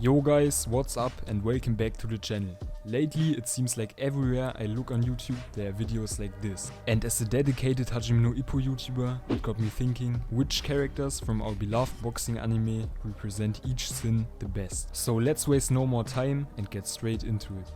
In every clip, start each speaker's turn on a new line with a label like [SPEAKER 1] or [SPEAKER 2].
[SPEAKER 1] Yo guys, what's up and welcome back to the channel. Lately it seems like everywhere I look on YouTube there are videos like this. And as a dedicated Hajimenoippo YouTuber, it got me thinking which characters from our beloved boxing anime represent each sin the best. So let's waste no more time and get straight into it.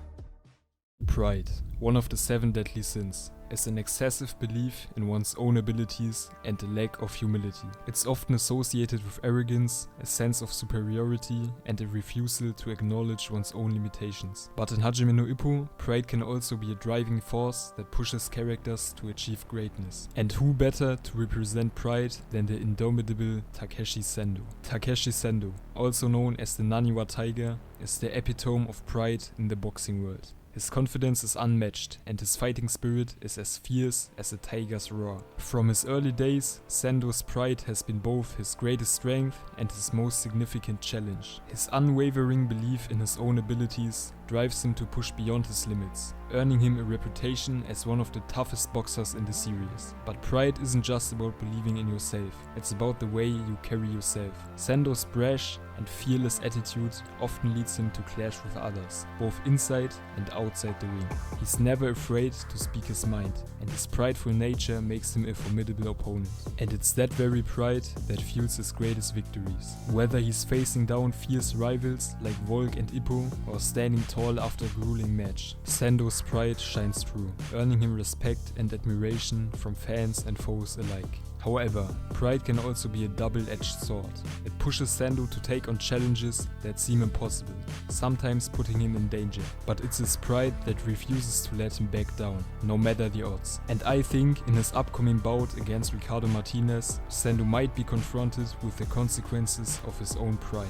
[SPEAKER 1] Pride, one of the 7 deadly sins, is an excessive belief in one's own abilities and a lack of humility. It's often associated with arrogance, a sense of superiority, and a refusal to acknowledge one's own limitations. But in Hajimenoippo, pride can also be a driving force that pushes characters to achieve greatness. And who better to represent pride than the indomitable Takeshi Sendo? Takeshi Sendo, also known as the Naniwa Tiger, is the epitome of pride in the boxing world. His confidence is unmatched and his fighting spirit is as fierce as a tiger's roar. From his early days, Sendo's pride has been both his greatest strength and his most significant challenge. His unwavering belief in his own abilities drives him to push beyond his limits, earning him a reputation as one of the toughest boxers in the series. But pride isn't just about believing in yourself, it's about the way you carry yourself. Sendo's brash and fearless attitude often leads him to clash with others, both inside and outside the ring. He's never afraid to speak his mind, and his prideful nature makes him a formidable opponent. And it's that very pride that fuels his greatest victories. Whether he's facing down fierce rivals like Volk and Ippo, or standing tall after a grueling match, Sendo's pride shines through, earning him respect and admiration from fans and foes alike. However, pride can also be a double-edged sword. It pushes Sendo to take on challenges that seem impossible, sometimes putting him in danger. But it's his pride that refuses to let him back down, no matter the odds. And I think in his upcoming bout against Ricardo Martinez, Sendo might be confronted with the consequences of his own pride.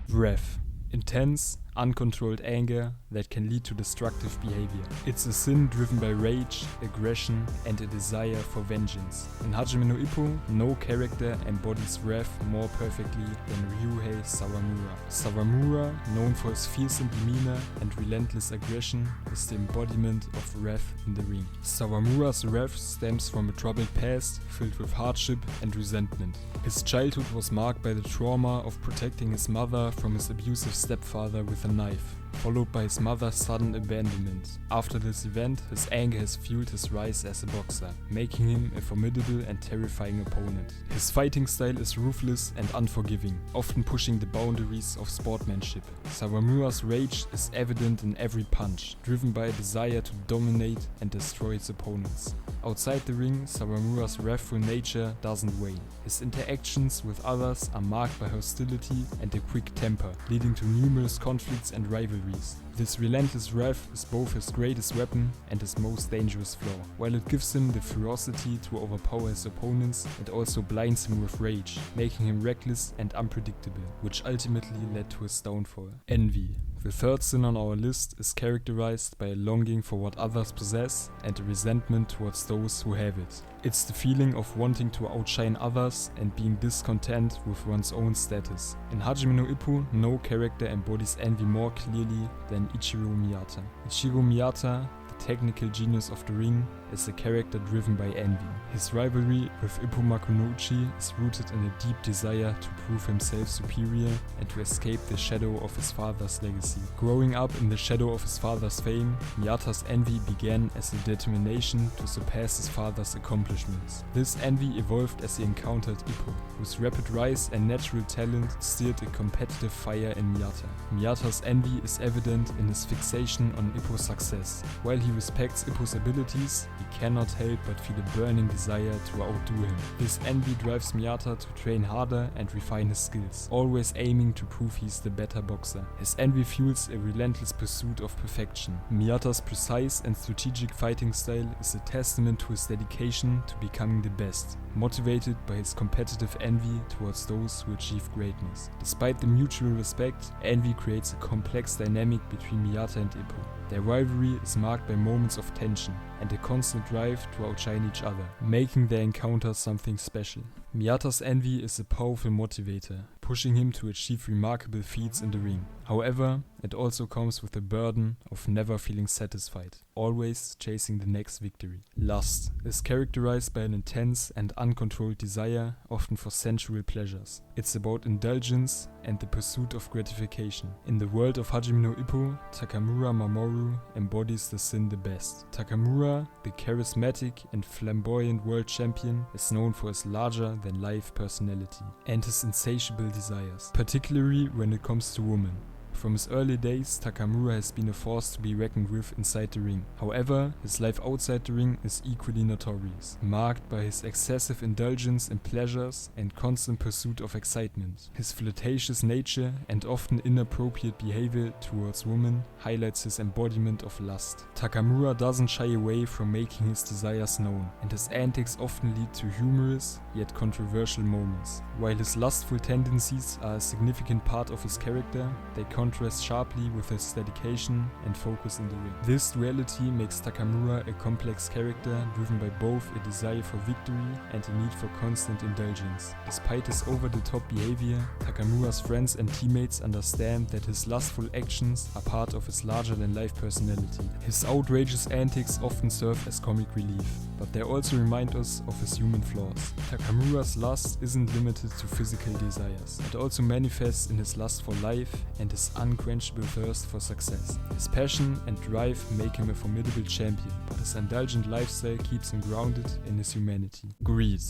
[SPEAKER 1] Wrath. Intense, uncontrolled anger that can lead to destructive behavior. It's a sin driven by rage, aggression, and a desire for vengeance. In Hajimenoippo, no character embodies wrath more perfectly than Ryuhei Sawamura. Sawamura, known for his fearsome demeanor and relentless aggression, is the embodiment of wrath in the ring. Sawamura's wrath stems from a troubled past filled with hardship and resentment. His childhood was marked by the trauma of protecting his mother from his abusive stepfather with a knife, followed by his mother's sudden abandonment. After this event, his anger has fueled his rise as a boxer, making him a formidable and terrifying opponent. His fighting style is ruthless and unforgiving, often pushing the boundaries of sportsmanship. Sawamura's rage is evident in every punch, driven by a desire to dominate and destroy its opponents. Outside the ring, Sawamura's wrathful nature doesn't wane. His interactions with others are marked by hostility and a quick temper, leading to numerous conflicts and rivalries. This relentless wrath is both his greatest weapon and his most dangerous flaw. While it gives him the ferocity to overpower his opponents, it also blinds him with rage, making him reckless and unpredictable, which ultimately led to his downfall. Envy. The third sin on our list is characterized by a longing for what others possess and a resentment towards those who have it. It's the feeling of wanting to outshine others and being discontent with one's own status. In Hajimenoippo, no character embodies envy more clearly than Ichiro Miyata. Ichiro Miyata, the technical genius of the ring, is a character driven by envy. His rivalry with Ippo Makunouchi is rooted in a deep desire to prove himself superior and to escape the shadow of his father's legacy. Growing up in the shadow of his father's fame, Miyata's envy began as a determination to surpass his father's accomplishments. This envy evolved as he encountered Ippo, whose rapid rise and natural talent stirred a competitive fire in Miyata. Miyata's envy is evident in his fixation on Ippo's success. While he respects Ippo's abilities, he cannot help but feel a burning desire to outdo him. This envy drives Miyata to train harder and refine his skills, always aiming to prove he's the better boxer. His envy fuels a relentless pursuit of perfection. Miyata's precise and strategic fighting style is a testament to his dedication to becoming the best, motivated by his competitive envy towards those who achieve greatness. Despite the mutual respect, envy creates a complex dynamic between Miyata and Ippo. Their rivalry is marked by moments of tension and a constant drive to outshine each other, making their encounter something special. Miyata's envy is a powerful motivator, pushing him to achieve remarkable feats in the ring. However, it also comes with the burden of never feeling satisfied, always chasing the next victory. Lust is characterized by an intense and uncontrolled desire, often for sensual pleasures. It's about indulgence and the pursuit of gratification. In the world of Hajimenoippo, Takamura Mamoru embodies the sin the best. Takamura, the charismatic and flamboyant world champion, is known for his larger-than-life personality and his insatiable desires, particularly when it comes to women. From his early days, Takamura has been a force to be reckoned with inside the ring. However, his life outside the ring is equally notorious, marked by his excessive indulgence in pleasures and constant pursuit of excitement. His flirtatious nature and often inappropriate behavior towards women highlights his embodiment of lust. Takamura doesn't shy away from making his desires known, and his antics often lead to humorous yet controversial moments. While his lustful tendencies are a significant part of his character, they contrast sharply with his dedication and focus in the ring. This duality makes Takamura a complex character driven by both a desire for victory and a need for constant indulgence. Despite his over-the-top behavior, Takamura's friends and teammates understand that his lustful actions are part of his larger-than-life personality. His outrageous antics often serve as comic relief, but they also remind us of his human flaws. Takamura's lust isn't limited to physical desires. It also manifests in his lust for life and his unquenchable thirst for success. His passion and drive make him a formidable champion, but his indulgent lifestyle keeps him grounded in his humanity. Greed.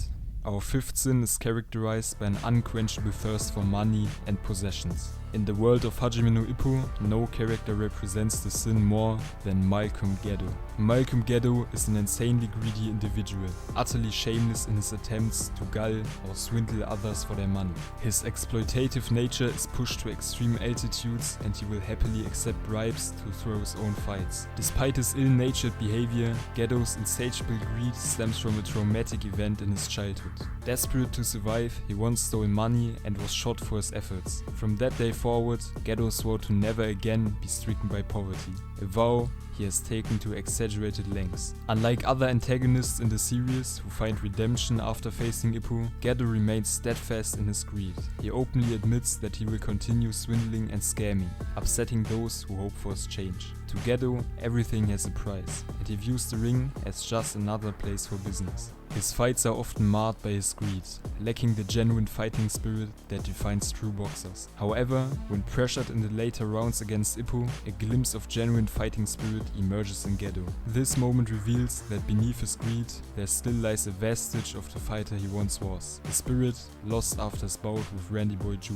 [SPEAKER 1] Our fifth sin is characterized by an unquenchable thirst for money and possessions. In the world of Hajimenoippo, no character represents the sin more than Malcolm Ghetto. Malcolm Ghetto is an insanely greedy individual, utterly shameless in his attempts to gull or swindle others for their money. His exploitative nature is pushed to extreme altitudes, and he will happily accept bribes to throw his own fights. Despite his ill-natured behavior, Ghetto's insatiable greed stems from a traumatic event in his childhood. Desperate to survive, he once stole money and was shot for his efforts. From that day forward, Ghetto swore to never again be stricken by poverty, a vow he has taken to exaggerated lengths. Unlike other antagonists in the series who find redemption after facing Ippo, Ghetto remains steadfast in his greed. He openly admits that he will continue swindling and scamming, upsetting those who hope for his change. To Ghetto, everything has a price, and he views the ring as just another place for business. His fights are often marred by his greed, lacking the genuine fighting spirit that defines true boxers. However, when pressured in the later rounds against Ippo, a glimpse of genuine fighting spirit emerges in Ghetto. This moment reveals that beneath his greed, there still lies a vestige of the fighter he once was, a spirit lost after his bout with Randy Boy Jr.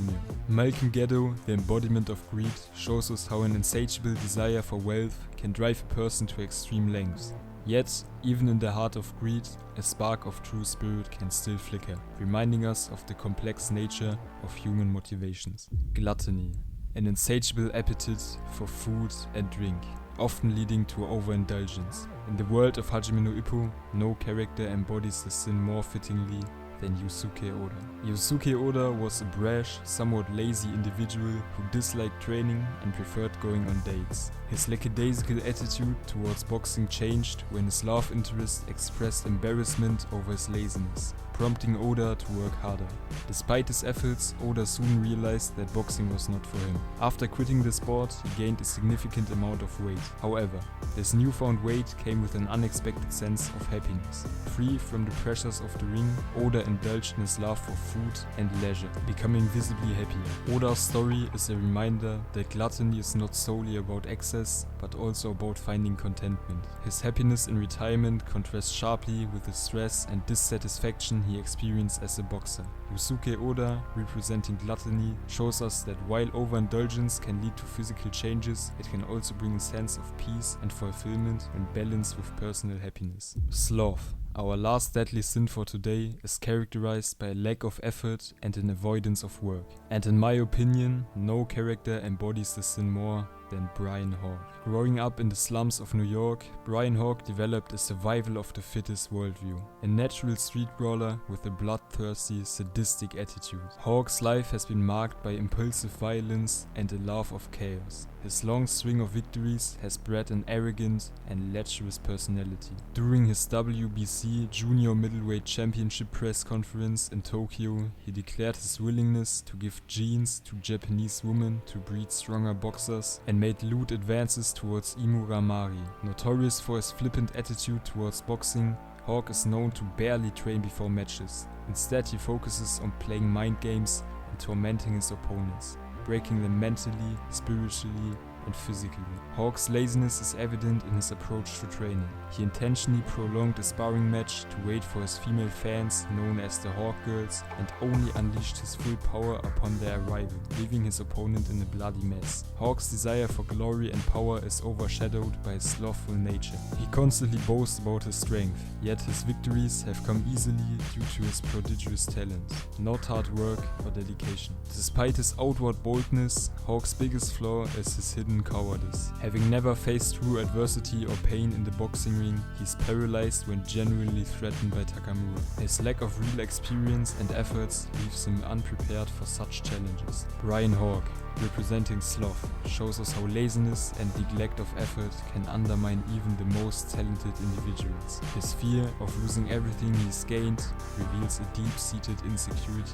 [SPEAKER 1] Malcolm Ghetto, the embodiment of greed, shows us how an insatiable desire for wealth can drive a person to extreme lengths. Yet, even in the heart of greed, a spark of true spirit can still flicker, reminding us of the complex nature of human motivations. Gluttony, an insatiable appetite for food and drink, often leading to overindulgence. In the world of Hajimenoippo, no character embodies the sin more fittingly than Yusuke Oda. Yusuke Oda was a brash, somewhat lazy individual who disliked training and preferred going on dates. His lackadaisical attitude towards boxing changed when his love interest expressed embarrassment over his laziness, prompting Oda to work harder. Despite his efforts, Oda soon realized that boxing was not for him. After quitting the sport, he gained a significant amount of weight. However, this newfound weight came with an unexpected sense of happiness. Free from the pressures of the ring, Oda indulged in his love for food and leisure, becoming visibly happier. Oda's story is a reminder that gluttony is not solely about excess, but also about finding contentment. His happiness in retirement contrasts sharply with the stress and dissatisfaction he experienced as a boxer. Yusuke Oda, representing gluttony, shows us that while overindulgence can lead to physical changes, it can also bring a sense of peace and fulfillment when balanced with personal happiness. Sloth, our last deadly sin for today, is characterized by a lack of effort and an avoidance of work. And in my opinion, no character embodies the sin more than Brian Hawk. Growing up in the slums of New York, Brian Hawk developed a survival of the fittest worldview, a natural street brawler with a bloodthirsty, sadistic attitude. Hawk's life has been marked by impulsive violence and a love of chaos. His long string of victories has bred an arrogant and lecherous personality. During his WBC Junior Middleweight Championship press conference in Tokyo, he declared his willingness to give genes to Japanese women to breed stronger boxers and made lewd advances towards Imo Ramari. Notorious for his flippant attitude towards boxing, Hawk is known to barely train before matches. Instead, he focuses on playing mind games and tormenting his opponents, breaking them mentally, spiritually, and physically. Hawk's laziness is evident in his approach to training. He intentionally prolonged a sparring match to wait for his female fans, known as the Hawk Girls, and only unleashed his full power upon their arrival, leaving his opponent in a bloody mess. Hawk's desire for glory and power is overshadowed by his slothful nature. He constantly boasts about his strength, yet his victories have come easily due to his prodigious talent, not hard work or dedication. Despite his outward boldness, Hawk's biggest flaw is his hidden cowardice. Having never faced true adversity or pain in the boxing ring, he's paralyzed when genuinely threatened by Takamura. His lack of real experience and efforts leaves him unprepared for such challenges. Brian Hawk, representing sloth, shows us how laziness and neglect of effort can undermine even the most talented individuals. His fear of losing everything he's gained reveals a deep-seated insecurity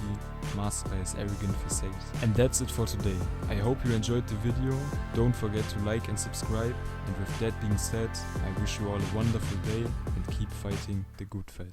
[SPEAKER 1] masked by his arrogant facade. And that's it for today. I hope you enjoyed the video. Don't forget to like and subscribe. And with that being said, I wish you all a wonderful day and keep fighting the good fight.